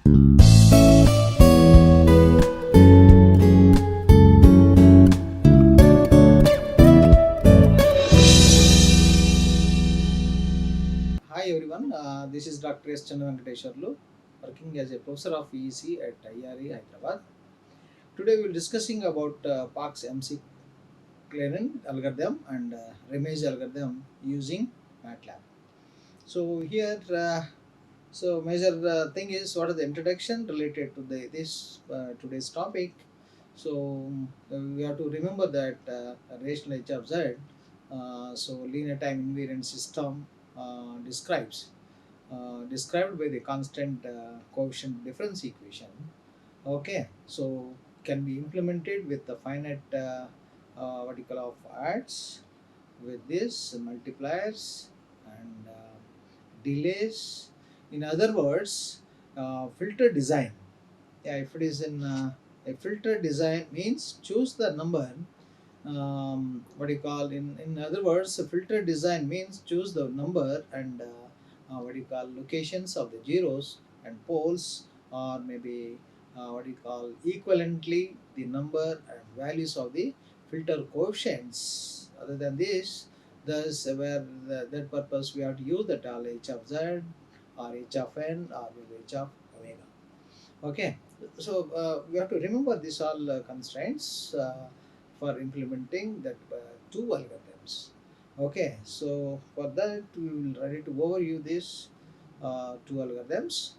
Hi everyone, this is Dr. S. Venkateswarlu, working as a professor of EEC at IARE Hyderabad. Today we will discussing about Park's MC McClellan algorithm and Remez algorithm using Matlab. So here, major thing is what is the introduction related to this today's topic. So we have to remember that rational h of z, linear time invariant system described by the constant coefficient difference equation. Okay, so can be implemented with the finite what you call of adds with this multipliers and delays. In other words, filter design. Yeah, if it is in a filter design means choose the number. What do you call in other words, a filter design means choose the number and what do you call locations of the zeros and poles, or maybe what do you call equivalently the number and values of the filter coefficients. Other than this, thus where that purpose we have to use the tal h of z or h of n or maybe h of omega. Okay, so we have to remember these all constraints for implementing that two algorithms. Okay, so for that we will ready to overview these two algorithms.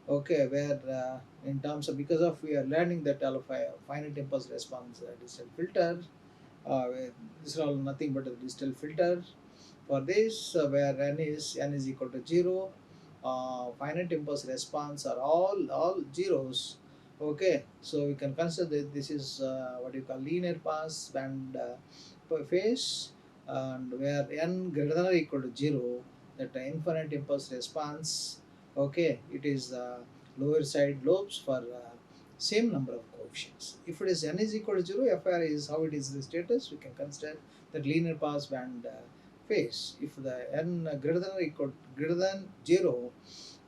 Okay, where in terms of because of we are learning that finite impulse response digital filter. This is all nothing but a digital filter. For this, where n is equal to 0, finite impulse response are all zeros. Okay, so we can consider that this is what you call linear pass band phase, and where n greater than or equal to 0, that infinite impulse response. Okay, it is lower side lobes for same number of coefficients. If it is n is equal to 0, FR is how it is the status. We can consider that linear pass band phase. If the n greater than or equal greater than 0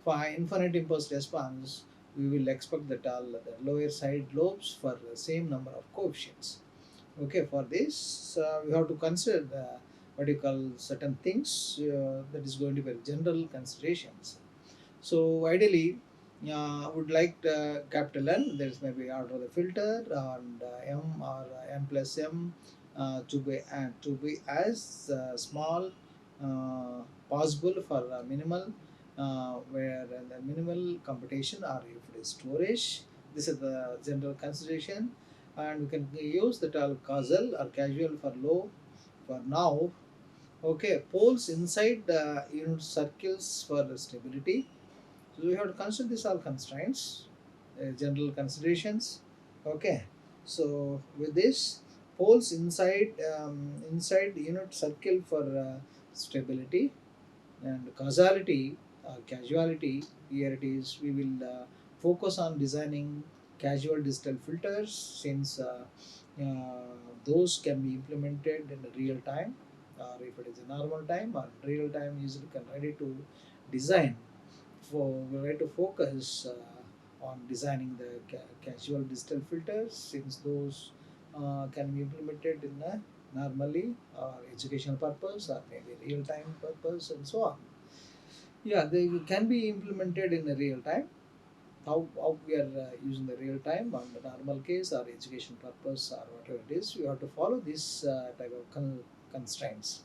for infinite impulse response, we will expect that all the lower side lobes for the same number of coefficients. Okay, for this we have to consider the what you call certain things that is going to be general considerations. So ideally, I would like capital N. There is maybe order of the filter and M or M plus M to be as small possible for minimal, where the minimal computation or if it is storage. This is the general consideration, and we can use the term causal or casual for low for now. Okay, poles inside the unit circles for stability, so we have to consider these all constraints, general considerations. Okay, so with this, poles inside unit circle for stability and causality or casuality. Here it is. We will focus on designing casual digital filters since those can be implemented in real time, or if it is a normal time or real time, usually can ready to design we try to focus on designing the casual digital filters since those can be implemented in a normally or educational purpose or maybe real time purpose and so on. Yeah, they can be implemented in a real time. How we are using the real time on the normal case or education purpose or whatever it is, we have to follow this type of constraints.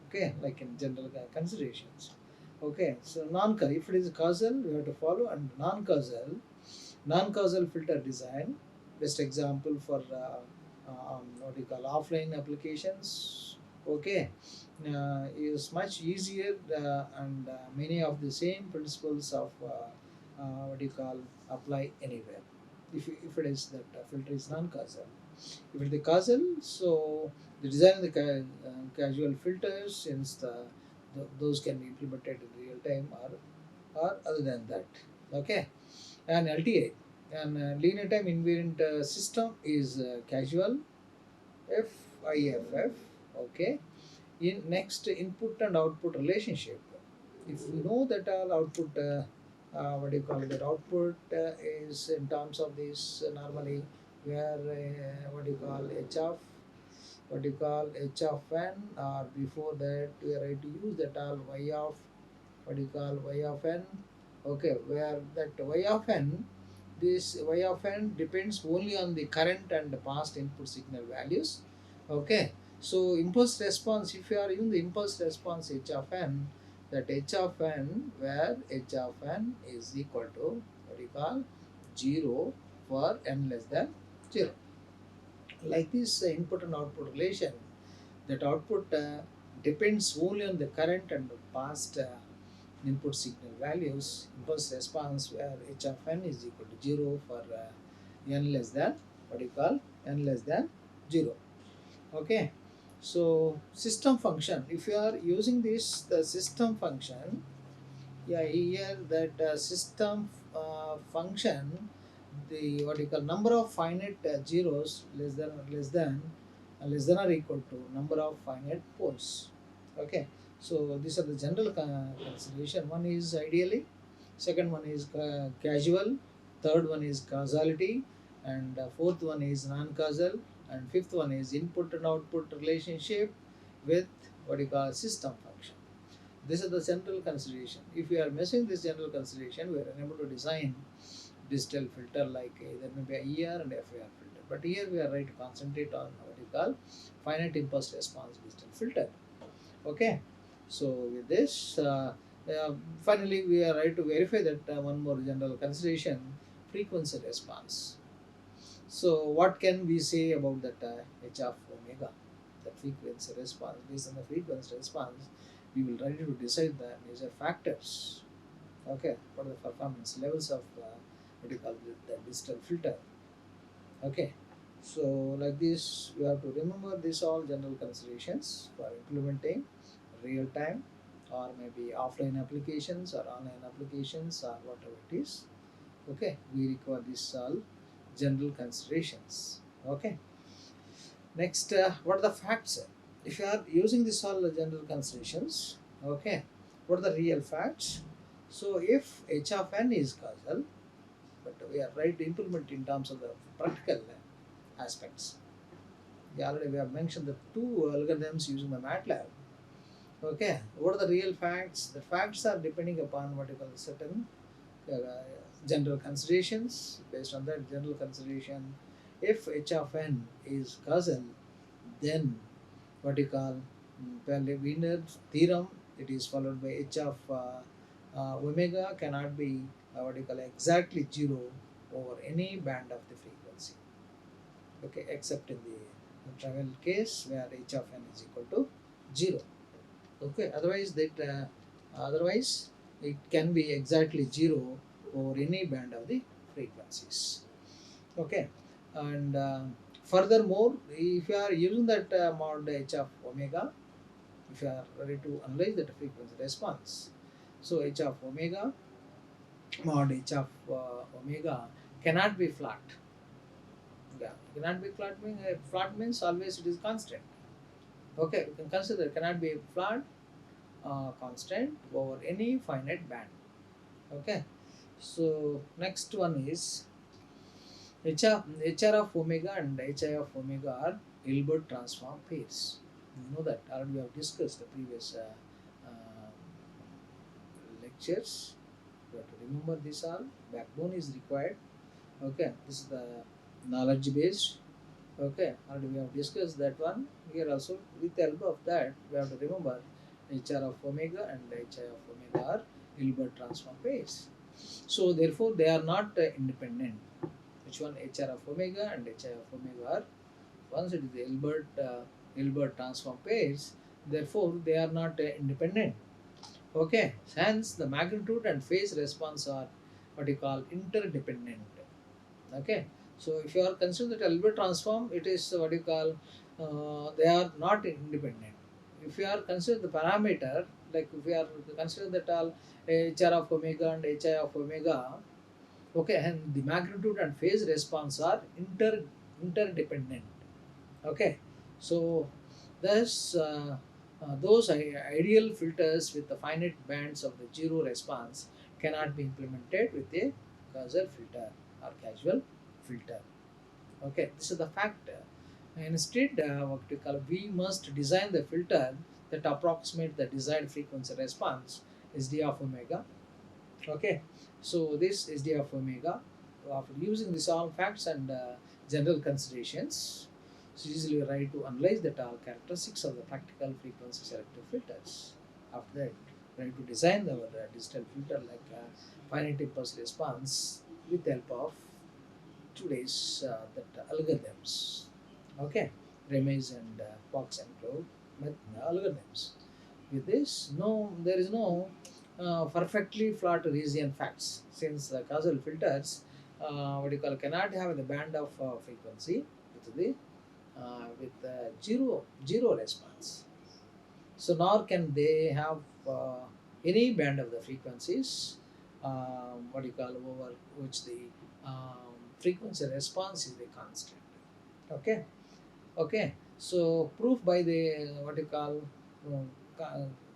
Okay, like in general considerations. Okay, so if it is causal we have to follow, and non-causal filter design, best example for what you call offline applications. Okay, is much easier and many of the same principles of what you call apply anywhere if it is that filter is non-causal. If it is the causal, so the design of the casual filters, since those can be implemented in real time or other than that. Okay, and LTA and linear time invariant system is casual FIFF. Okay, in next input and output relationship. If we know that our output what do you call it, that output is in terms of this normally where what do you call h of what you call h of n, or before that we are ready to use that all y of what you call y of n. Okay, where that y of n, this y of n depends only on the current and past input signal values. Okay, so impulse response, if you are using the impulse response h of n, that h of n where h of n is equal to what you call 0 for n less than 0. Like this input and output relation, that output depends only on the current and past input signal values. Impulse response where h of n is equal to 0 for n less than what you call n less than 0. Okay, so system function, if you are using this the system function, yeah, here that system function, the what you call number of finite zeros less than or equal to number of finite poles. Okay, so these are the general consideration. One is ideally, second one is casual, third one is causality, and fourth one is non-causal, and fifth one is input and output relationship with what you call system function. This is the central consideration. If we are missing this general consideration, we are unable to design digital filter like there may be a ER and FAR filter. But here we are right to concentrate on what you call finite impulse response digital filter. Okay. So with this, finally we are right to verify that one more general consideration, frequency response. So what can we say about that h of omega, the frequency response? Based on the frequency response, we will try to decide the major factors. Okay, for the performance levels of what you call the digital filter. Okay, so like this, we have to remember these all general considerations for implementing real time or maybe offline applications or online applications or whatever it is. Okay, we require these all general considerations. Okay, next, what are the facts? If you are using this all general considerations, okay, what are the real facts? So if h of n is causal, but we are right to implement in terms of the practical aspects. Yeah, already we have mentioned the two algorithms using the Matlab. Okay, what are the real facts? The facts are depending upon what you call certain uh, general considerations. Based on that general consideration, if h of n is causal, then what you call Wiener theorem, it is followed by h of omega cannot be what you call exactly 0 over any band of the frequency. Okay, except in the travel case where h of n is equal to 0. Okay, otherwise it can be exactly 0 over any band of the frequencies. Okay, and furthermore, if you are using that mod h of omega, if you are ready to analyze that frequency response, so h of omega mod h of omega cannot be flat. Yeah, cannot be flat means always it is constant. Okay, we can consider cannot be flat constant over any finite band. Okay, so next one is HR of omega and HI of omega are Hilbert transform pairs. You know that already we have discussed the previous lectures. You have to remember this all. Backbone is required. Okay, this is the knowledge based. Okay, already we have discussed that one. Here also, with the help of that, we have to remember HR of omega and HI of omega are Hilbert transform pairs. So therefore, they are not independent. Which one? HR of omega and HI of omega are, once it is the Hilbert transform pairs, therefore they are not independent. Okay, hence the magnitude and phase response are what you call interdependent. Okay, so if you are considering the Hilbert transform, it is what you call they are not independent. If you are considering the parameter, like if you are considering that all HR of omega and HI of omega, okay, and the magnitude and phase response are interdependent. Okay, so thus those ideal filters with the finite bands of the zero response cannot be implemented with a causal filter or casual filter. Okay, this is the factor. Instead, what we call, we must design the filter that approximate the desired frequency response SD of omega. Okay, so this SD of omega, after using this all facts and general considerations, it's easily right to analyze the all characteristics of the practical frequency selective filters. After that, try to design our digital filter like finite impulse response with the help of today's that algorithms. Okay, Remez and Fox and Cloud algorithms. With this, no, there is no perfectly flat region facts, since the causal filters, what you call, cannot have the band of frequency with the zero response. So nor can they have any band of the frequencies, what you call, over which the frequency response is the constant. Okay. Okay, so proof by the what you call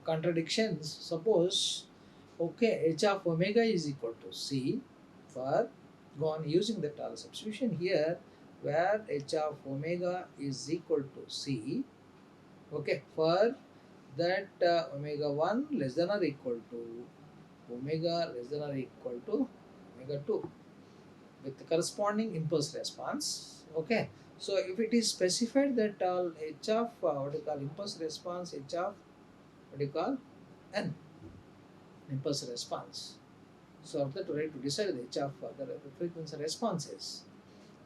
contradictions. Suppose, okay, h of omega is equal to c for, go on using the Taylor substitution here, where h of omega is equal to c. Okay, for that omega 1 less than or equal to omega less than or equal to omega 2 with the corresponding impulse response. Okay, so if it is specified that all h of what you call impulse response, h of what you call n impulse response, so after that, right, to decide the h of the frequency responses.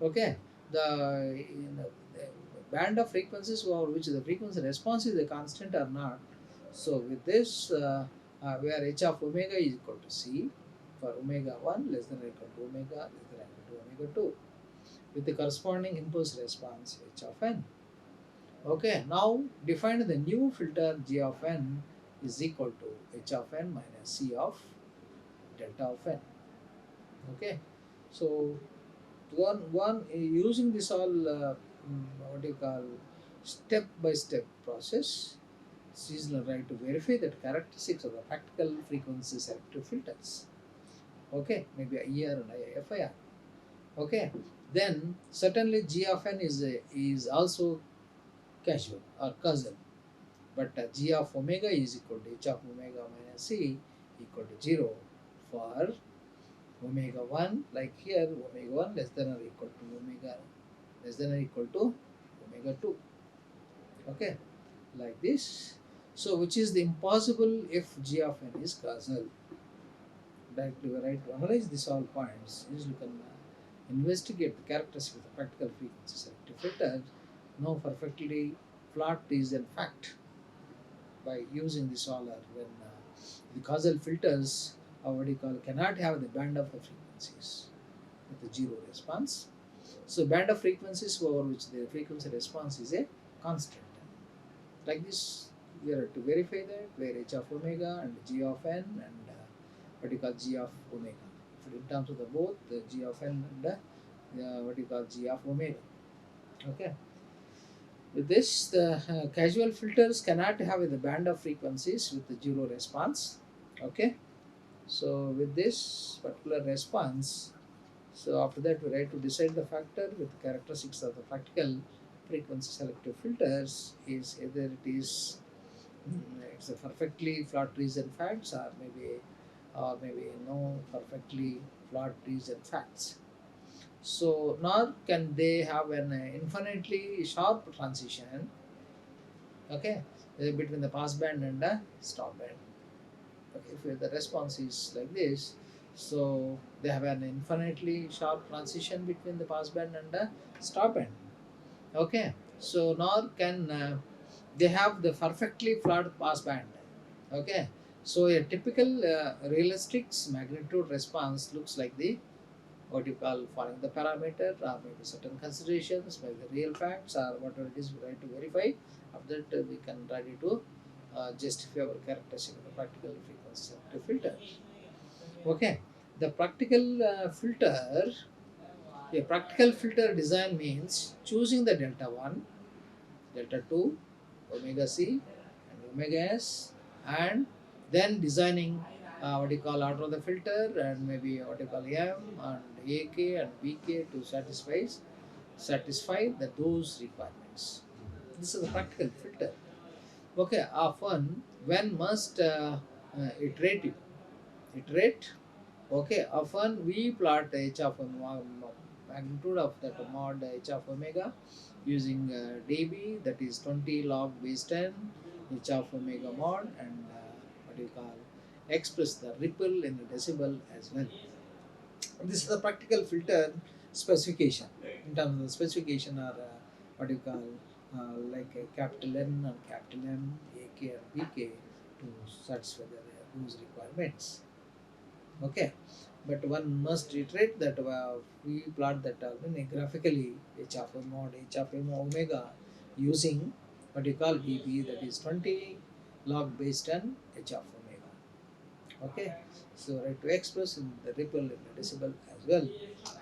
Okay, the band of frequencies over which the frequency response is a constant or not. So with this, where h of omega is equal to c for omega 1 less than or equal to omega less than or equal to omega 2 with the corresponding impulse response h of n. Okay, now define the new filter g of n is equal to h of n minus c of delta of n. Okay, so one using this all what you call step by step process, seasonal right to verify that characteristics of the practical frequency selective filters. Okay, maybe IARE and IAFIR. Okay, then certainly g of n is also casual or causal, but g of omega is equal to h of omega minus c equal to 0 for omega 1, like here omega 1 less than or equal to omega less than or equal to omega 2. Okay, like this. So which is the impossible if g of n is causal. Directly we right to analyze these all points is you can investigate the characteristics of the practical frequency selective filter, know perfectly flat is in fact by using this all when the causal filters, what you call, cannot have the band of the frequencies with the zero response. So band of frequencies over which the frequency response is a constant. Like this, we are to verify that where h of omega and g of n and what you call g of omega. If in terms of the both the g of n and what you call g of omega. Okay. With this, the casual filters cannot have the band of frequencies with the zero response. Okay. So with this particular response, so after that we try to decide the factor with the characteristics of the practical frequency selective filters is either it is it's a perfectly flat region facts or maybe no perfectly flat region facts. So nor can they have an infinitely sharp transition, okay, between the pass band and the stop band. Okay, if the response is like this, so they have an infinitely sharp transition between the pass band and the stop band. Okay, so nor can they have the perfectly flat pass band. Okay, so a typical realistic magnitude response looks like the what you call following the parameter or maybe certain considerations by the real facts or whatever it is we try to verify. After that we can ready to justify our characteristic of the practical frequency selective filter. Okay, the practical filter, a practical filter design means choosing the delta 1, delta 2, omega c and omega s, and then designing what you call order the filter, and maybe what you call M and AK and BK to satisfy those requirements. This is a practical filter. Okay, often when must iterative iterate. Okay, often we plot h of magnitude of that mod h of omega using dB, that is 20 log base 10 h of omega mod, and what do you call, express the ripple in a decibel as well. This is the practical filter specification. In terms of the specification are what do you call, like a capital N and capital M, AK and BK to satisfy those requirements. Okay, but one must reiterate that we plot that graphically h of m mod h of m omega using what you call dB, that is 20 log base 10 h of omega. Okay, so right to express in the ripple in the decibel as well.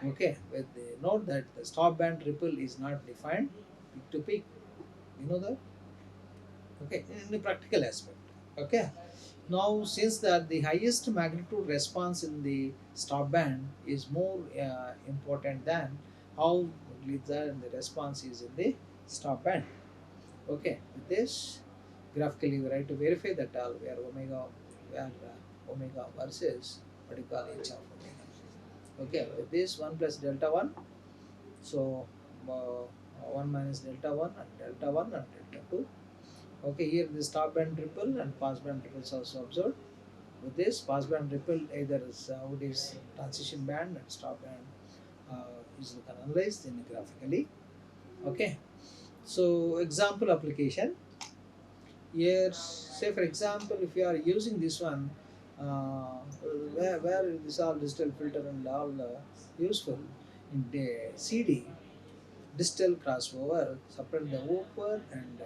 Okay, with the note that the stop band ripple is not defined peak to peak. You know that. Okay, in the practical aspect. Okay, now since that the highest magnitude response in the stop band is more important than how little the response is in the stop band. Okay, with this graphically we try to verify that where omega versus what you call h of omega. Okay, with this 1 plus delta 1, so 1 minus delta 1 and delta 1 and delta 2. Okay, here the stop band ripple and pass band ripples also observed. With this passband ripple, either is out is transition band and stop band is analyzed in graphically. Okay, so example application here. Say for example, if you are using this one, where this all digital filter and all useful in the CD digital crossover, separate the whooper and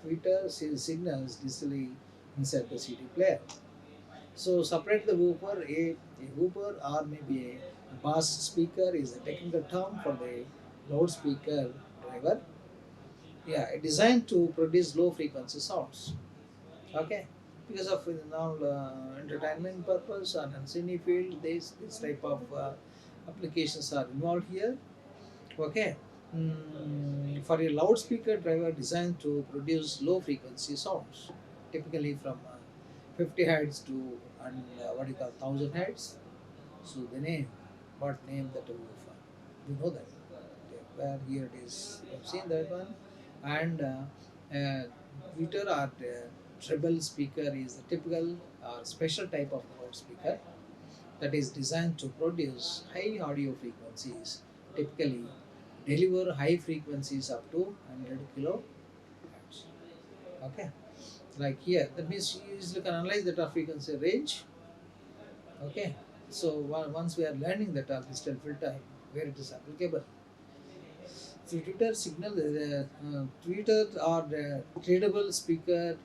tweeter signals digitally inside the CD player. So separate the whooper. A whooper or maybe a bass speaker is a technical term for the loudspeaker driver. Yeah, designed to produce low frequency sounds. Okay, because of now entertainment purpose and cine field, this type of applications are involved here. Okay, for a loudspeaker driver designed to produce low frequency sounds, typically from 50 hertz to and what you call 1000 hertz. So the name, what name that woofer? You know that. Okay, where here it is. You have seen that one, and tweeter or treble speaker is the typical special type of loudspeaker that is designed to produce high audio frequencies, typically deliver high frequencies up to 100 kilohertz. Okay, like here, that means you can analyze the frequency range. Okay, so once we are learning that digital filter, where it is applicable. So Twitter signal, Twitter or the tradable speaker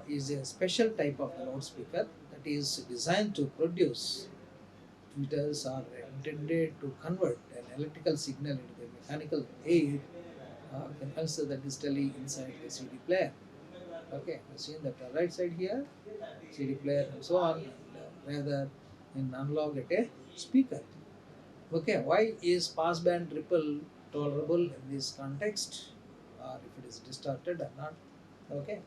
is a special type of loudspeaker that is designed to produce. Tweeters are intended to convert an electrical signal into a mechanical aid, can consider the digitally inside the CD player. Okay, you see that right side here, CD player and so on, and rather in analog at a speaker. Okay, why is passband ripple tolerable in this context, or if it is distorted or not? Okay,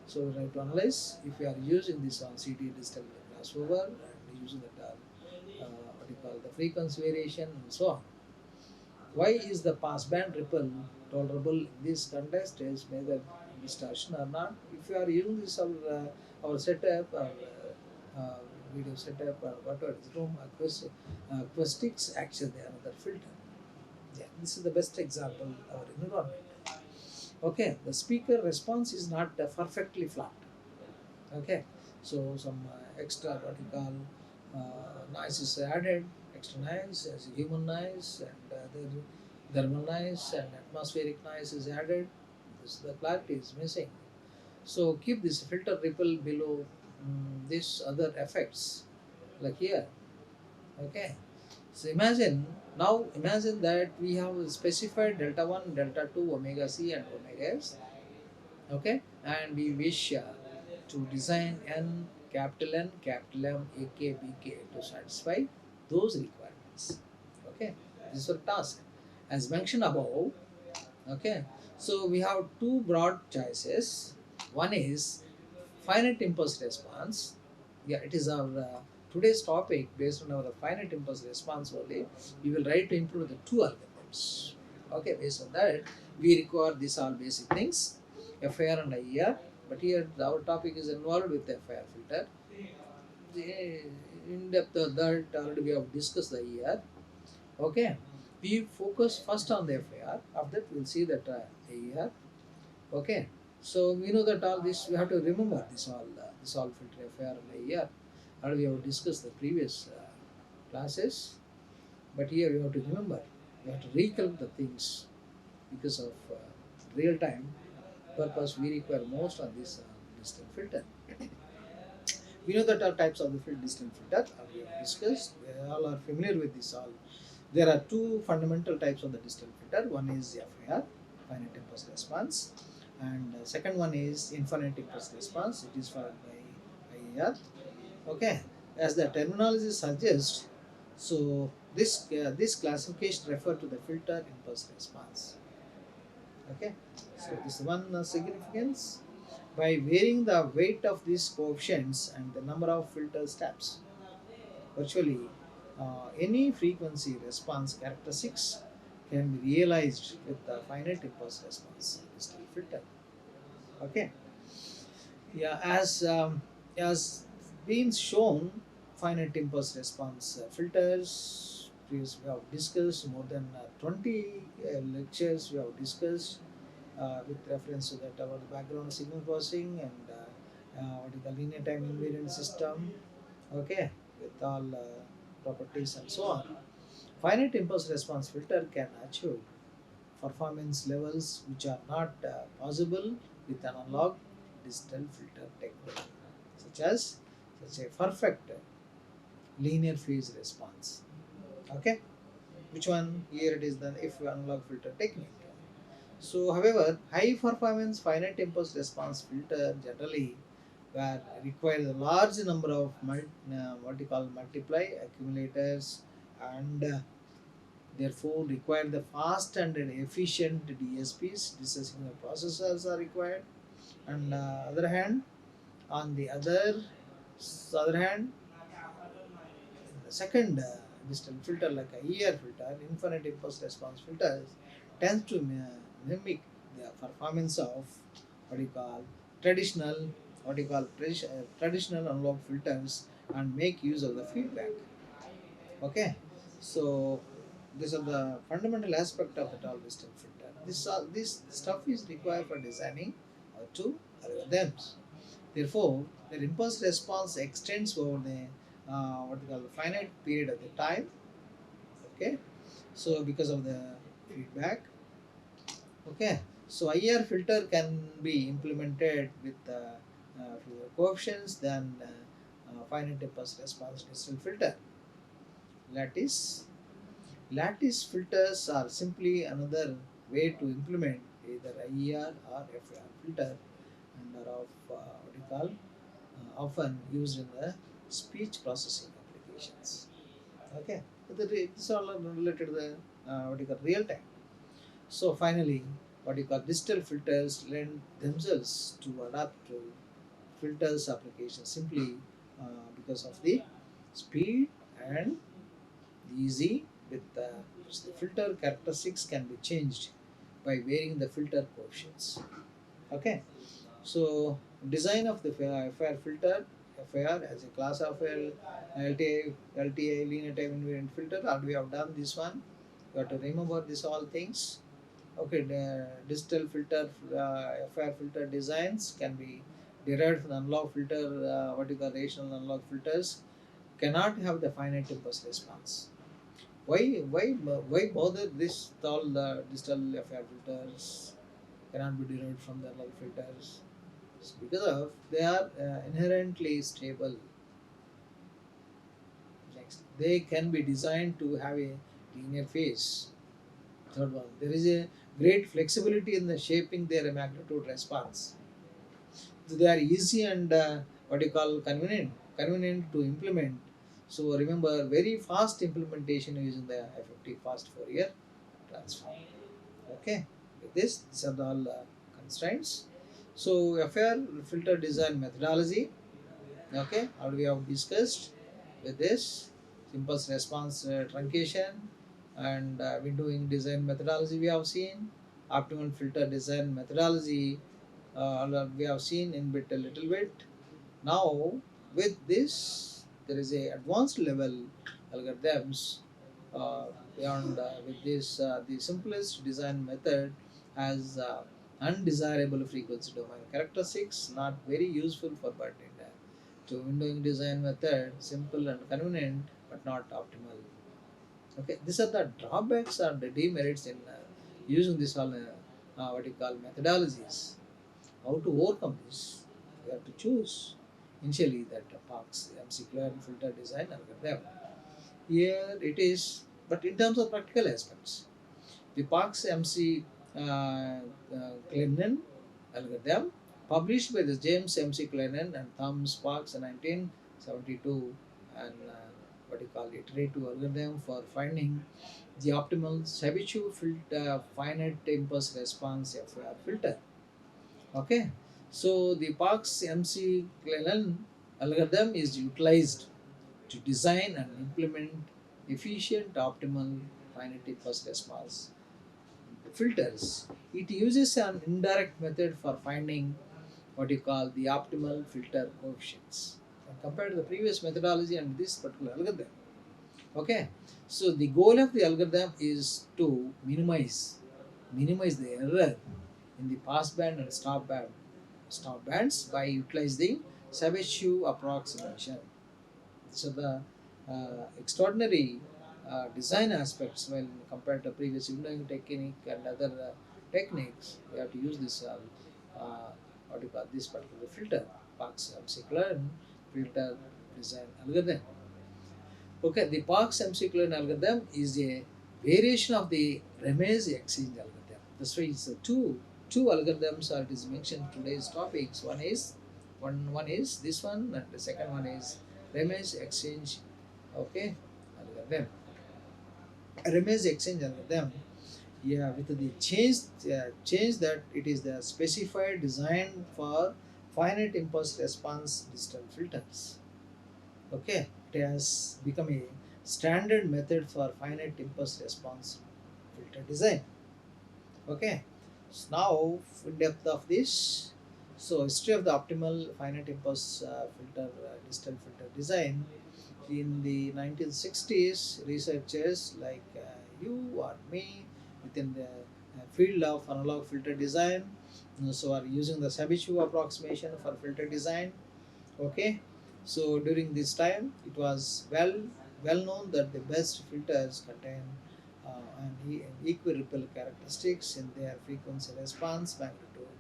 so we have to analyze if we are using this on CD digital crossover and using that what you call the frequency variation and so on. Why is the passband ripple tolerable in this context is whether distortion or not? If you are using this our setup, video setup, or whatever is room acoustics, actually they are another filter. Yeah, this is the best example our environment. Okay, the speaker response is not perfectly flat. Okay, so some extra what you call noise is added, extra noise as human noise, and the thermal noise and atmospheric noise is added. The clarity is missing. So keep this filter ripple below these other effects like here. Okay. So imagine that we have specified delta 1, delta 2, omega c and omega s. Okay, and we wish to design n capital N, capital M, AK, BK to satisfy those requirements. Okay, this is a task. As mentioned above, okay, so we have two broad choices. One is finite impulse response. Yeah, it is our today's topic. Based on our finite impulse response only, we will try to improve the two algorithms. Okay, based on that, we require these all basic things, FIR and IER. But here our topic is involved with FIR filter. In depth of that already we have discussed the IER. Okay, we focus first on the FIR. After that, we'll see that IER. Okay, so we know that all this we have to remember this all filter FIR and IER. Already we have discussed the previous classes, but here we have to remember. We have to recall the things because of real time purpose. We require most on this digital filter. We know that are types of the distant filter. We have discussed. We all are familiar with this all. There are two fundamental types of the distant filter. One is FIR, finite impulse response, and second one is infinite impulse response. It is followed by IAR. Okay, as the terminology suggests, so this classification refer to the filter impulse response. Okay, so this is one significance by varying the weight of these coefficients and the number of filter steps. Virtually any frequency response characteristics can be realized with the finite impulse response digital filter. Okay, yeah, as been shown, finite impulse response filters. Previously, we have discussed more than 20 lectures. We have discussed with reference to that about the background signal processing and what is the linear time invariant system. Okay, with all properties and so on. Finite impulse response filter can achieve performance levels which are not possible with an analog digital filter technique, such as such a perfect linear phase response. Okay, which one here it is the if analog filter technique. So, however, high performance finite impulse response filter generally where requires a large number of what you call multiply accumulators and therefore require the fast and efficient DSPs, digital processors are required. And on the other hand, the second digital filter like a ER filter, infinite impulse response filters, tends to mimic the performance of what you call traditional traditional analog filters and make use of the feedback. Okay, so these are the fundamental aspect of the all digital filter. This stuff is required for designing two algorithms. Therefore, their impulse response extends over the what we call the finite period of the time. Okay, so because of the feedback. Okay, so IR filter can be implemented with fewer coefficients than finite impulse response digital filter. Lattice lattice filters are simply another way to implement either IER or FIR filter and are of what you call often used in the speech processing applications. Okay, this all are related to the what you call real time. So finally, what you call digital filters lend themselves to adapt to filters application simply because of the speed and the easy with the filter characteristics can be changed by varying the filter coefficients. Okay, so design of the FIR filter, FIR as a class of LTA linear time invariant filter. Or we have done this one. You have to remember this all things. Okay, the digital filter FIR filter designs can be derived from the analog filter. What you call rational analog filters cannot have the finite impulse response. Why bother this all the digital FIR filters cannot be derived from the analog filters? It's because of they are inherently stable. Next, they can be designed to have a linear phase. Third one, there is a great flexibility in the shaping their magnitude response. So they are easy and what you call convenient to implement. So remember, very fast implementation using the effective fast Fourier transform. Okay, with this, these are the all constraints. So FR filter design methodology. Okay, how we have discussed with this impulse response truncation and windowing design methodology we have seen, optimal filter design methodology we have seen in bit a little bit. Now with this there is a advanced level algorithms beyond with this the simplest design method has undesirable frequency domain characteristics, not very useful for button. So windowing design method simple and convenient but not optimal. Okay, these are the drawbacks or the demerits in using this all what you call methodologies. How to overcome this? We have to choose initially that Parks MC Clear filter design algorithm. Here it is, but in terms of practical aspects, the Parks MC Clennon algorithm, published by the James MC Clennon and Thomas Parks in 1972, and what you call iterative algorithm for finding the optimal Savichu filter finite impulse response filter. Okay, so the Parks MC Clennon algorithm is utilized to design and implement efficient optimal finite impulse response filters. It uses an indirect method for finding what you call the optimal filter coefficients. And compared to the previous methodology and this particular algorithm. Okay, so the goal of the algorithm is to minimize the error in the pass band and stop bands by utilizing Savage approximation. So the extraordinary design aspects when compared to previous windowing technique and other techniques, we have to use this what do you call this particular filter, Parks McClellan filter design algorithm. Okay, the Parks McClellan algorithm is a variation of the Remez exchange algorithm. That's why it's two algorithms are it is mentioned today's topics. One is this one and the second one is Remez exchange. Okay, algorithm. Remez exchange algorithm. Yeah, with the change that it is the specified design for finite impulse response digital filters. Okay, it has become a standard method for finite impulse response filter design. Okay, so now in depth of this, so history of the optimal finite impulse filter digital filter design. In the 1960s, researchers like you or me within the field of analog filter design, so are using the Sabichu approximation for filter design. Okay, so during this time, it was well known that the best filters contain an equiripple characteristics in their frequency response magnitude,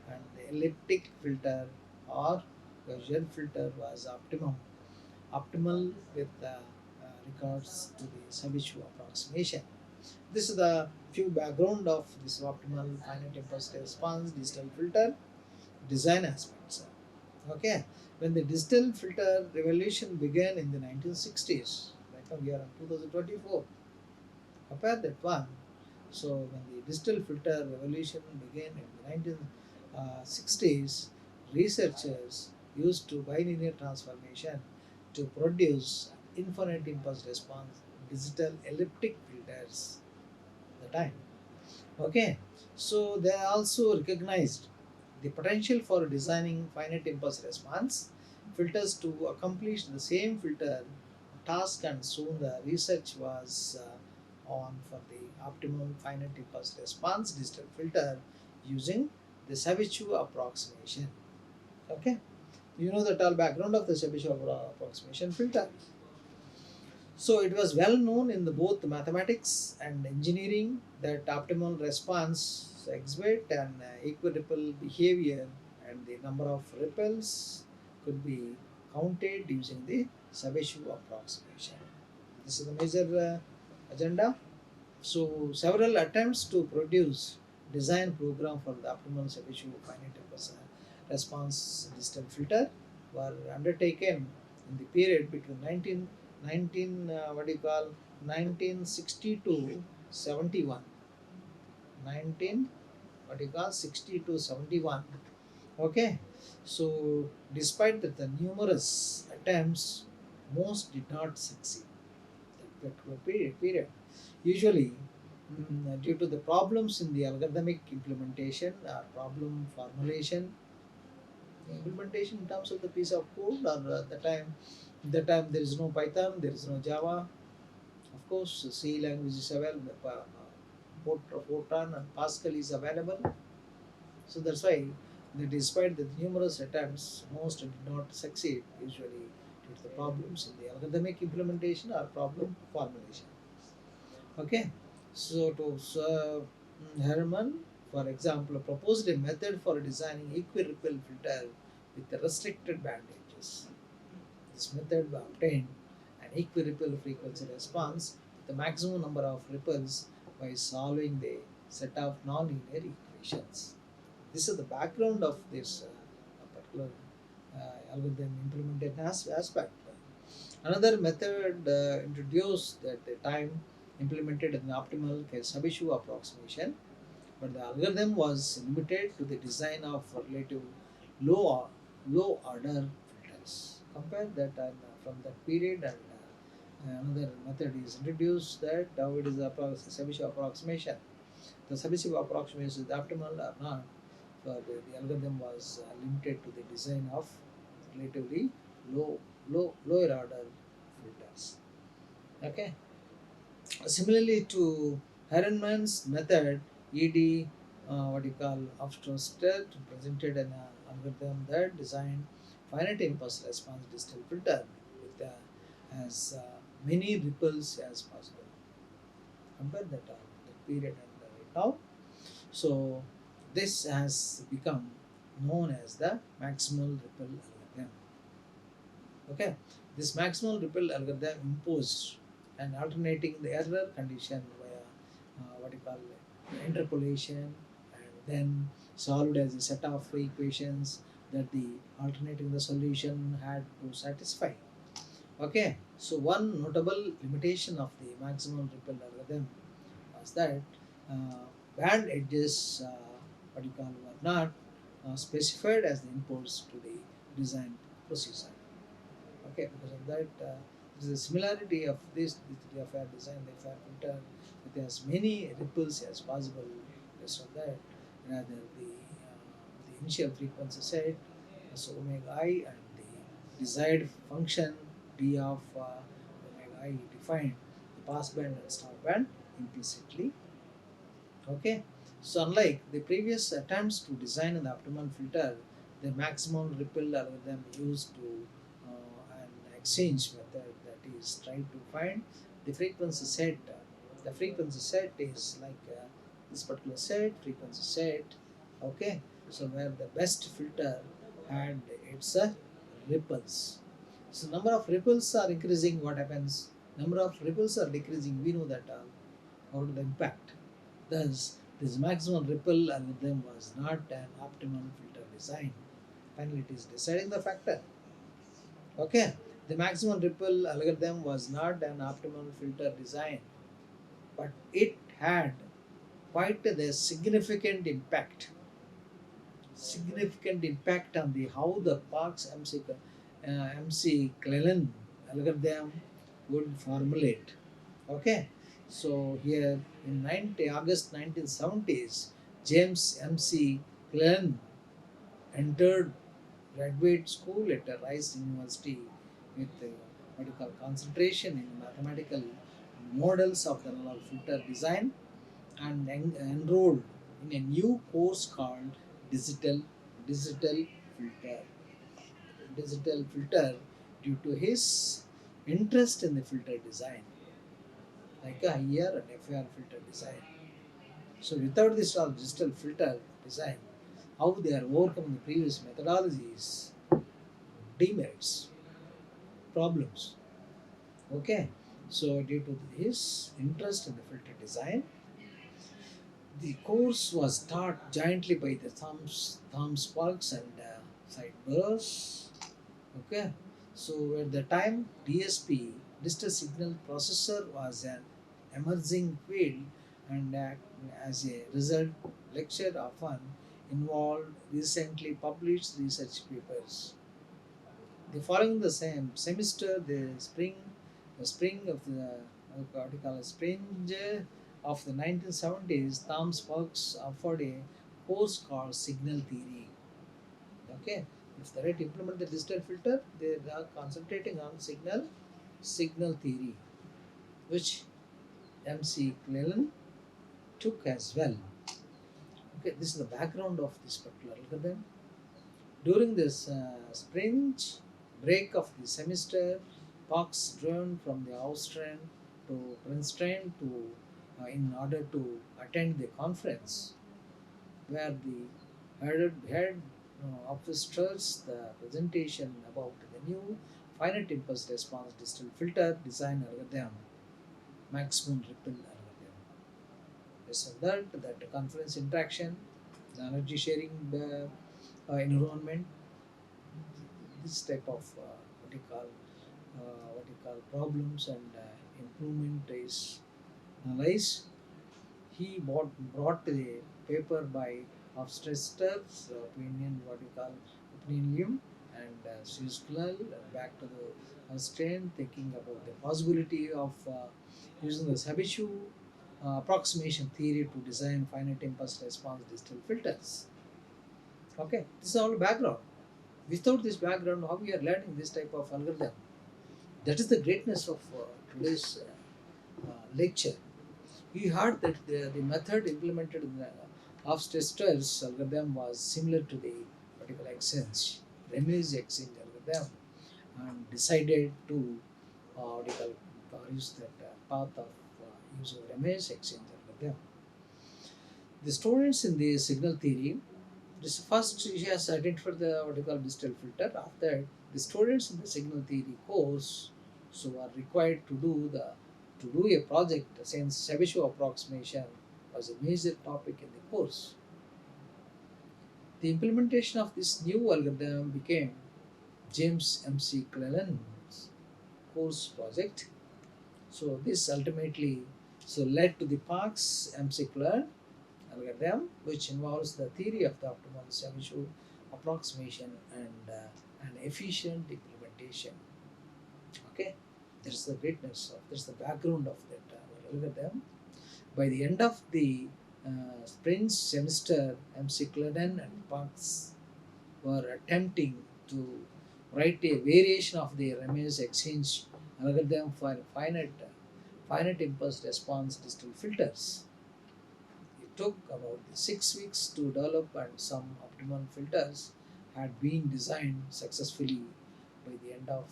and the elliptic filter or Gaussian filter was optimal with regards to the Savichu approximation. This is the few background of this optimal finite impulse response digital filter design aspects. Okay, when the digital filter revolution began in the 1960s, right now we are in 2024, compare that one. So when the digital filter revolution began in the 1960s, researchers used to bilinear transformation to produce infinite impulse response digital elliptic filters at the time. Okay, so they also recognized the potential for designing finite impulse response filters to accomplish the same filter task, and soon the research was on for the optimum finite impulse response digital filter using the Savichu approximation. Okay, you know the all background of the Savichu approximation filter. So it was well known in the both mathematics and engineering that optimal response exhibit and equiripple behavior, and the number of ripples could be counted using the Savichu approximation. This is the major agenda. So several attempts to produce design program for the optimal Savichu finite response digital filter were undertaken in the period between 19 what do you call 1960 to 71. 19 what do you call 60 to 71. Okay, so despite that the numerous attempts, most did not succeed. That particular period. Usually, due to the problems in the algorithmic implementation or problem formulation, implementation in terms of the piece of code, or the time there is no Python, there is no Java. Of course, C language is available, Fortran and Pascal is available. So that's why, despite the numerous attempts, most did not succeed. Usually, due to the problems in the algorithmic implementation or problem formulation. Okay, Herman, for example, proposed a method for designing equiripple filter with the restricted band edges. This method obtained an equiripple frequency response with the maximum number of ripples by solving the set of nonlinear equations. This is the background of this particular algorithm implementation aspect. Another method introduced at the time implemented an optimal Sabishu approximation, but the algorithm was limited to the design of relative low, low order filters. Compare that from that period, and another method is introduced that how it is the Sabishu approximation. The Sabishu approximation is optimal or not. So the algorithm was limited to the design of relatively lower order filters. Okay. Similarly to Herman's method, ED, what you call Hofstadter, presented an algorithm that designed finite impulse response digital filter with as many ripples as possible. Compare that period and right now. So this has become known as the maximal ripple algorithm. Okay, this maximal ripple algorithm imposed an alternating the error condition via what you call interpolation, and then solved as a set of equations that the alternating the solution had to satisfy. Okay, so one notable limitation of the maximal ripple algorithm was that uh, band edges, what you call, were not specified as the inputs to the design procedure. Okay, because of that, there is a similarity of this affair design, the affair filter with as many ripples as possible. Based on that, rather the initial frequency set, so omega I, and the desired function d of omega I defined the pass band and stop band implicitly. Okay, so unlike the previous attempts to design an optimal filter, the maximum ripple algorithm used to an exchange method that is trying to find the frequency set. The frequency set is like this particular set, frequency set. Okay, so where the best filter had its ripples. So number of ripples are increasing. What happens? Number of ripples are decreasing. We know that how to the impact. Thus, this maximum ripple algorithm was not an optimum filter design. Finally, it is deciding the factor. Okay, the maximum ripple algorithm was not an optimal filter design, but it had quite a significant impact on the how the Park's McClellan algorithm would formulate. Okay, so here in August 1970s, James McClellan entered graduate school at Rice University with what you call concentration in mathematical models of the analog filter design, and enrolled in a new course called digital digital filter digital filter due to his interest in the filter design, like a IARE and FAR filter design. So without this all digital filter design, how they are overcoming the previous methodologies, demerits, problems. Okay. So due to his interest in the filter design, the course was taught jointly by the Thumbs Sparks and Sideburs. Okay, so at the time, DSP, digital signal processor, was an emerging field, and as a result, lecture often involved recently published research papers. The following the same semester, the spring of the what you call a spring of the 1970s, Tom's works offered a course called Signal Theory. Okay, if they to implement the digital filter, they are concentrating on signal theory, which McClellan took as well. Okay, this is the background of this particular algorithm. During this spring break of the semester, Parks driven from the Austrian to Princeton to in order to attend the conference, where the head of his church the presentation about the new finite impulse response digital filter design algorithm, maximum ripple algorithm. Based on that the conference interaction, the energy sharing environment, this type of what you call problems and improvement is analyzed. He brought a paper by Hofstede's opinion, what you call opinion, and Schussel back to the strain, thinking about the possibility of using the Sabichu approximation theory to design finite impulse response digital filters. Okay, this is all background. Without this background, how we are learning this type of algorithm? That is the greatness of today's lecture. We heard that the method implemented in the Hofstede's algorithm was similar to the particular exchange, Remez exchange algorithm, and decided to what do you call, use that path of using Remez exchange algorithm. The students in the signal theory, this first she has identified the what you call digital filter. After the students in the signal theory course so are required to do a project since Chebyshев approximation was a major topic in the course. The implementation of this new algorithm became James McClellan's course project. So this ultimately led to the Parks McClellan algorithm, which involves the theory of the optimal Chebyshев approximation and an efficient implementation. Okay, there's the greatness of there's the background of that algorithm. By the end of the spring semester, McClellan and Parks were attempting to write a variation of the Remez exchange algorithm for finite impulse response digital filters. It took about 6 weeks to develop, and some optimal filters had been designed successfully by the end of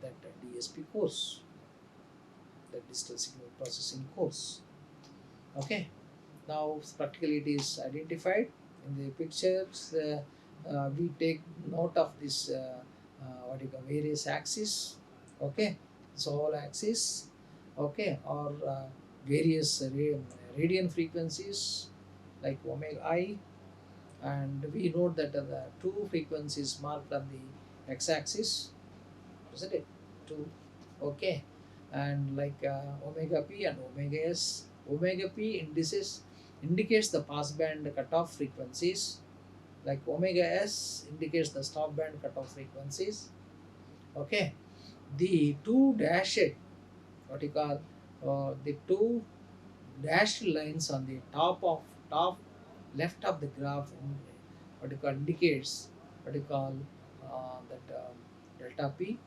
that DSP course, the digital signal processing course. Okay, now practically it is identified in the pictures. We take note of this what you call various axes. Okay, so all axes. Okay, or various radian frequencies like omega I, and we note that the two frequencies marked on the x-axis, isn't it? Two. Okay, and like omega p and omega s. Omega p indicates the passband cutoff frequencies, like omega s indicates the stop band cutoff frequencies. Okay, the two dashed what you call the two dashed lines on the top left of the graph what you call indicates what you call that delta p,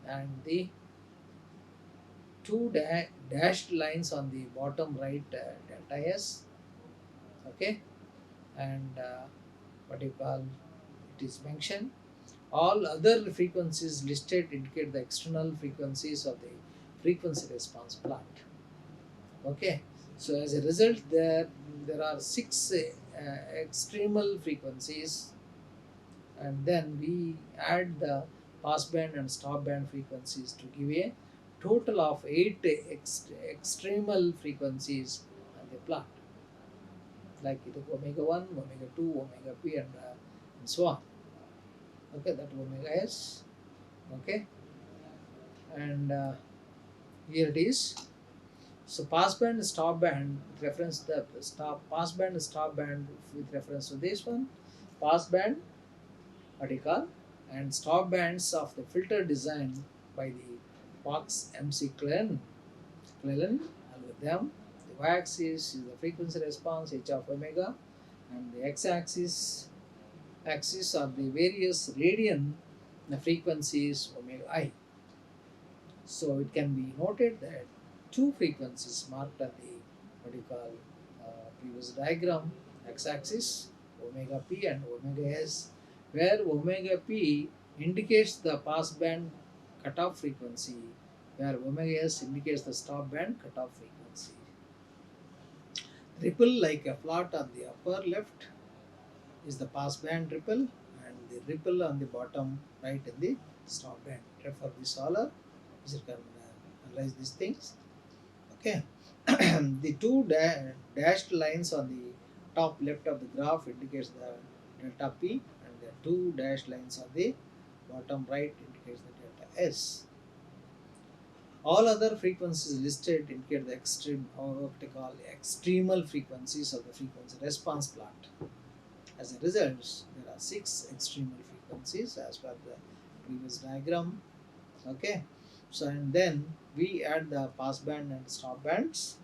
and the two dashed lines on the bottom right delta s. Okay, and what you call it is mentioned all other frequencies listed indicate the external frequencies of the frequency response plot. Okay, so as a result there are six extremal frequencies, and then we add the passband and stop band frequencies to give a total of eight extremal frequencies on the plot, like it is omega 1, omega 2, omega p, and so on. Okay, that omega s. Okay, and here it is. So passband, stop band with reference to the stop passband, stop band with reference to this one. Passband, what you call, and stop bands of the filter designed by the Fox MC McClellan algorithm. The y-axis is the frequency response h of omega, and the x-axis are the various radian the frequencies omega I. So it can be noted that two frequencies marked on the what you call previous diagram, x-axis omega p and omega s, where omega p indicates the passband cutoff frequency, where omega s indicates the stop band cutoff frequency. Ripple like a plot on the upper left is the passband ripple, and the ripple on the bottom right in the stop band. Refer this all up, you can analyze these things. Okay, the two dashed lines on the top left of the graph indicates the delta p, and the two dashed lines on the bottom right indicates the delta s. All other frequencies listed indicate the extreme or what they call extremal frequencies of the frequency response plot. As a result, there are six extremal frequencies as per the previous diagram. Okay, so and then we add the passband and stop bands,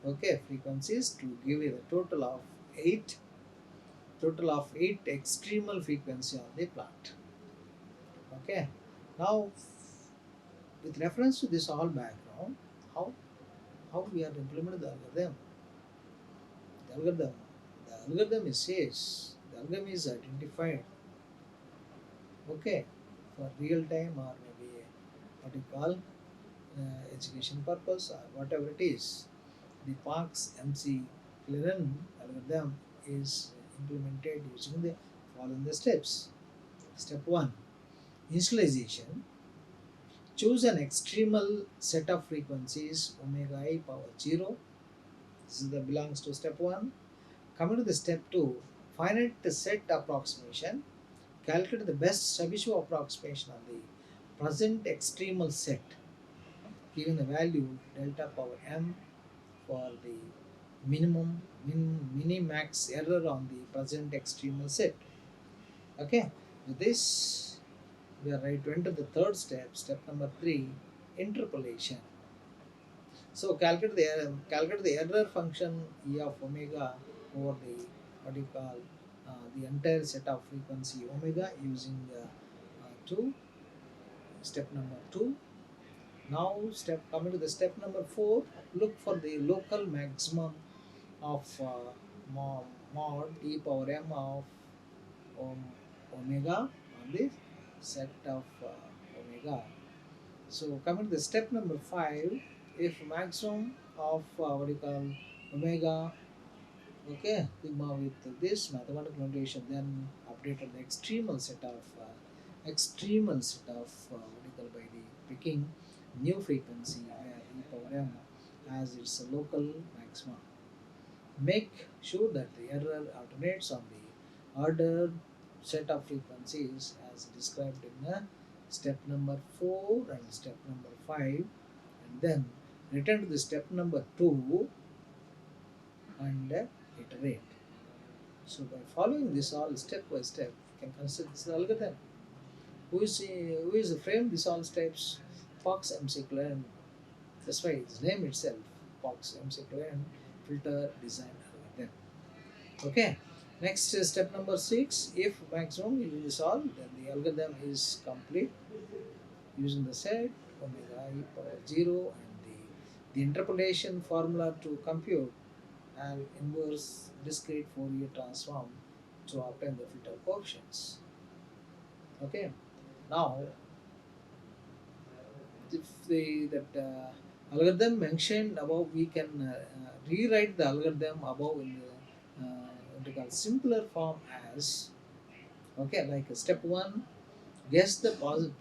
okay, frequencies to give you the total of eight extremal frequency on the plot. Okay, now with reference to this all background, how how we are implementing the algorithm is says the algorithm is identified, okay, for real time or maybe what you call education purpose or whatever it is. The Parks MC McClellan algorithm is implemented using the following the steps. Step 1, initialization. Choose an extremal set of frequencies omega I power 0. This is the belongs to step 1. Coming to the step 2, finite set approximation. Calculate the best Chebyshev approximation on the present extremal set, giving the value delta power m for the minimax error on the present extremal set. Okay, with this we are right to enter the third step, step number 3, interpolation. So calculate the error function e of omega over the what you call the entire set of frequency omega using 2, step number 2. Now coming to the step number 4, look for the local maximum of mod e power m of omega on the set of omega. So coming to the step number 5, if maximum of what you call omega, okay, sigma with this mathematical notation, then updated the what you call by the picking new frequency where e power m as its local maximum. Make sure that the error alternates on the ordered set of frequencies as described in step number 4 and step number 5, and then return to the step number 2 and iterate. So by following this all step by step, you can consider this algorithm. Who is framed this all steps? Fox MC McClellan. That's why its name itself, Fox MC McClellan filter design algorithm. Okay. Next step number 6. If maximum is solved, then the algorithm is complete using the set omega I power 0 and the interpolation formula to compute an inverse discrete Fourier transform to obtain the filter coefficients. Okay. Now, if that algorithm mentioned above, we can rewrite the algorithm above in the what we call simpler form as, okay, like step 1, guess the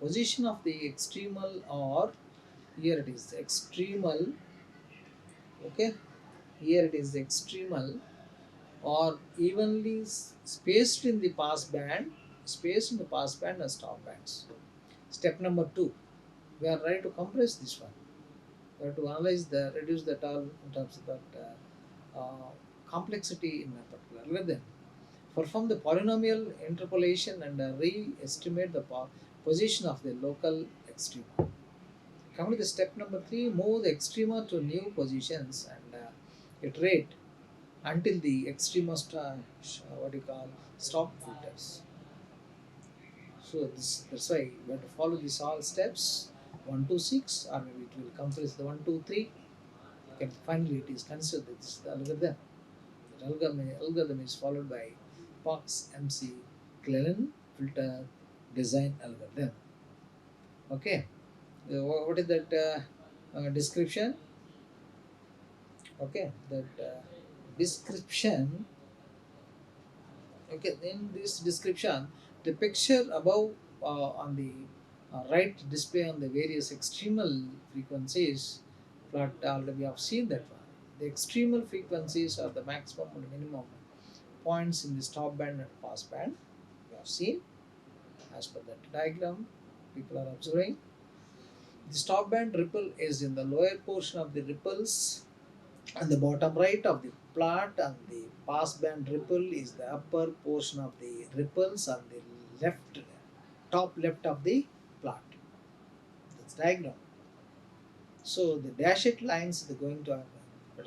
position of the extremal, or here it is extremal, okay, here it is extremal or evenly spaced in the pass band space in the passband and stop bands. Step number two, we are trying to compress this one. We have to analyze the reduce the term in terms of that complexity in a particular algorithm. Perform the polynomial interpolation and re-estimate the position of the local extrema. Coming to the step number three, move the extrema to new positions and iterate until the extrema what you call stop filters. So that's why we have to follow these all steps 1 to 6, or maybe it will compress the 1 2 3. And finally, it is considered that this is the algorithm. The algorithm is followed by Fox MC McClellan filter design algorithm. Okay, what is that description? Okay, that description. Okay, in this description, the picture above on the right display on the various extremal frequencies plot already we have seen that one. The extremal frequencies are the maximum and minimum points in the stop band and pass band. We have seen as per that diagram. People are observing. The stop band ripple is in the lower portion of the ripples and the bottom right of the plot, and the pass band ripple is the upper portion of the ripples on the left top left of the plot. That's diagram. So the dashed lines are going to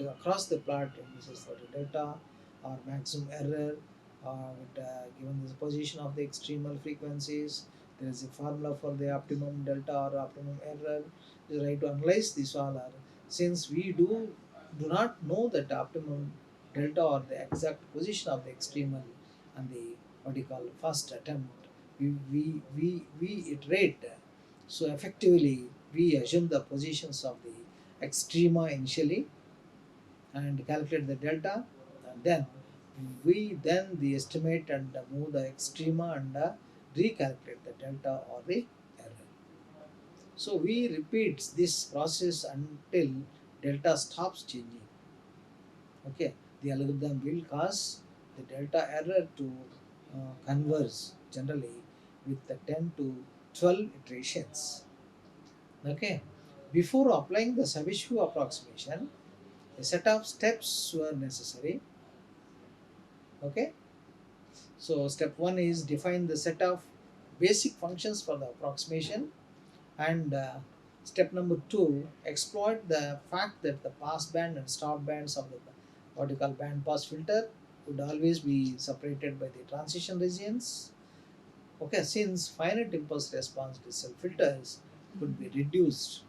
across the plot, and this is for the delta or maximum error given the position of the extremal frequencies. There is a formula for the optimum delta or optimum error. You try to analyze this all. Since we do not know that optimum delta or the exact position of the extremal and the what you call first attempt, we iterate. So effectively, we assume the positions of the extrema initially and calculate the delta, and then we then the estimate and move the extrema and recalculate the delta or the error. So we repeat this process until delta stops changing. Okay, the algorithm will cause the delta error to converge generally with the 10 to 12 iterations. Okay, before applying the Savishu approximation, a set of steps were necessary. Okay, so step one is define the set of basic functions for the approximation, and step number two, exploit the fact that the pass band and stop bands of the what you call band pass filter would always be separated by the transition regions. Okay, since finite impulse response digital filters could be reduced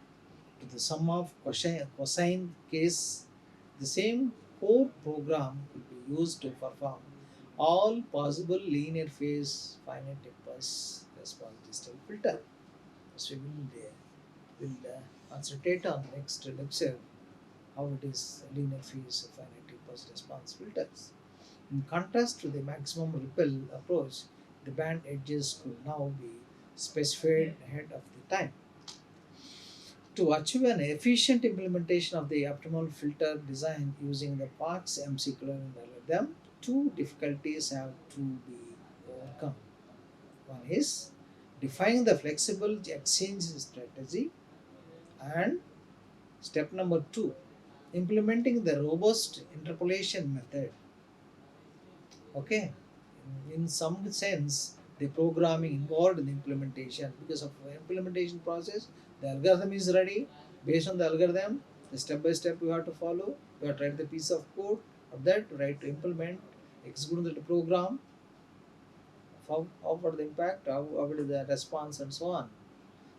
to the sum of cosine case, the same core program will be used to perform all possible linear phase finite impulse response digital filter. So we will concentrate on next lecture how it is linear phase finite impulse response filters. In contrast to the maximum ripple approach, the band edges could now be specified ahead of the time. To achieve an efficient implementation of the optimal filter design using the Park's MC algorithm, two difficulties have to be overcome. One is defining the flexible exchange strategy, and step number two, implementing the robust interpolation method. Okay, in some sense, the programming involved in the implementation, because of the implementation process, the algorithm is ready. Based on the algorithm, the step by step you have to follow. You have to write the piece of code of that, right, to implement, execute the program, how about the impact, how about the response, and so on.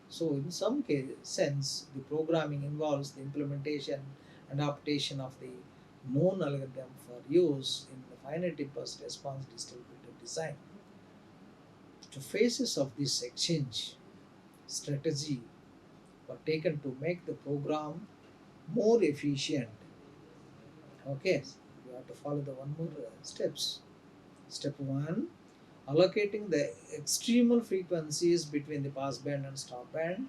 So, in some sense, the programming involves the implementation and adaptation of the known algorithm for use in the finite impulse response digital filter design. The phases of this exchange strategy were taken to make the program more efficient. Okay, you have to follow the one more steps. Step one, allocating the extremal frequencies between the pass band and stop band,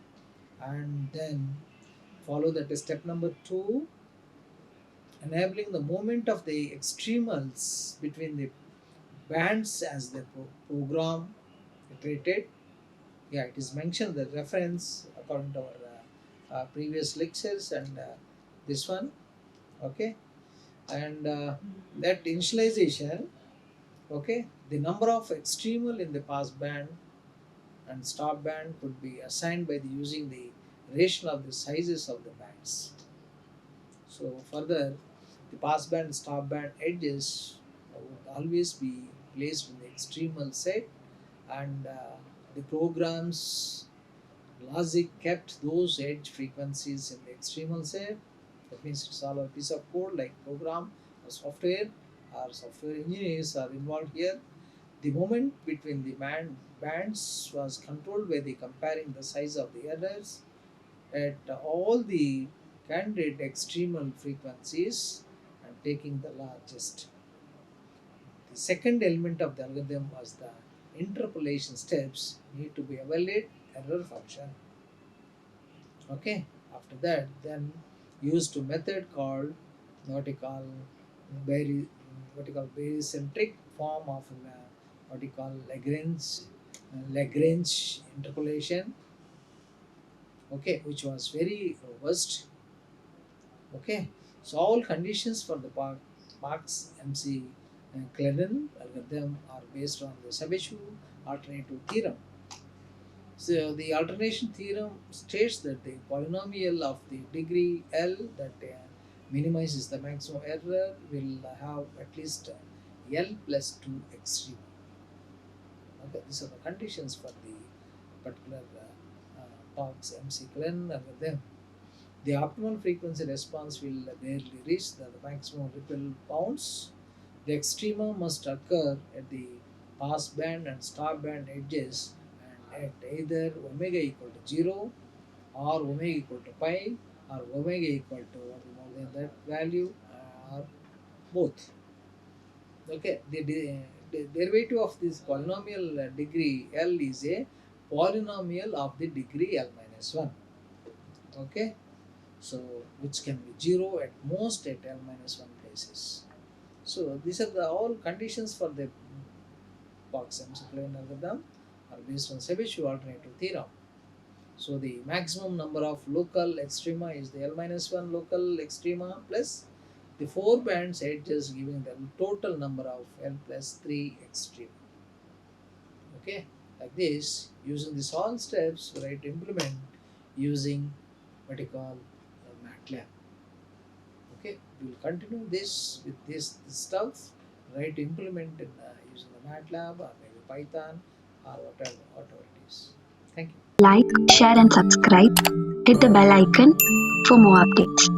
and then follow that is step number two, enabling the movement of the extremals between the bands as the program. iterated. Yeah, it is mentioned the reference according to our previous lectures and this one. Okay, and that initialization. Okay, the number of extremal in the pass band and stop band could be assigned by the using the ratio of the sizes of the bands. So further, the pass band stop band edges would always be placed in the extremal set, and the program's logic kept those edge frequencies in the extremal set. That means it's all a piece of code like program or software, or software engineers are involved here. The movement between the bands was controlled by the comparing the size of the errors at all the candidate extremal frequencies and taking the largest. The second element of the algorithm was the interpolation steps need to be evaluate error function. Okay, after that, then used to method called what you call very barycentric form of what you call Lagrange interpolation. Okay, which was very robust. Okay, so all conditions for the Park's MC McClellan algorithm are based on the Sabatier alternative theorem. So the alternation theorem states that the polynomial of the degree L that minimizes the maximum error will have at least L plus 2 extreme. Okay, these are the conditions for the particular Park's MC Clen algorithm. The optimal frequency response will barely reach the maximum ripple bounds. The extrema must occur at the pass band and stop band edges and at either omega equal to 0 or omega equal to pi or omega equal to what more than that value or both. Okay, the derivative of this polynomial degree L is a polynomial of the degree L minus 1. Okay, so which can be 0 at most at L minus 1 places. So these are the all conditions for the box McClellan algorithm are based on Sabatier alternative theorem. So the maximum number of local extrema is the L minus 1 local extrema plus the 4 bands edges giving the total number of L plus 3 extrema. Okay, like this, using these all steps, we try to implement using what you call Matlab. Okay, we will continue this with this stuff, try to implement in using the Matlab or maybe Python or whatever it is. Thank you. Like, share and subscribe. Hit the bell icon for more updates.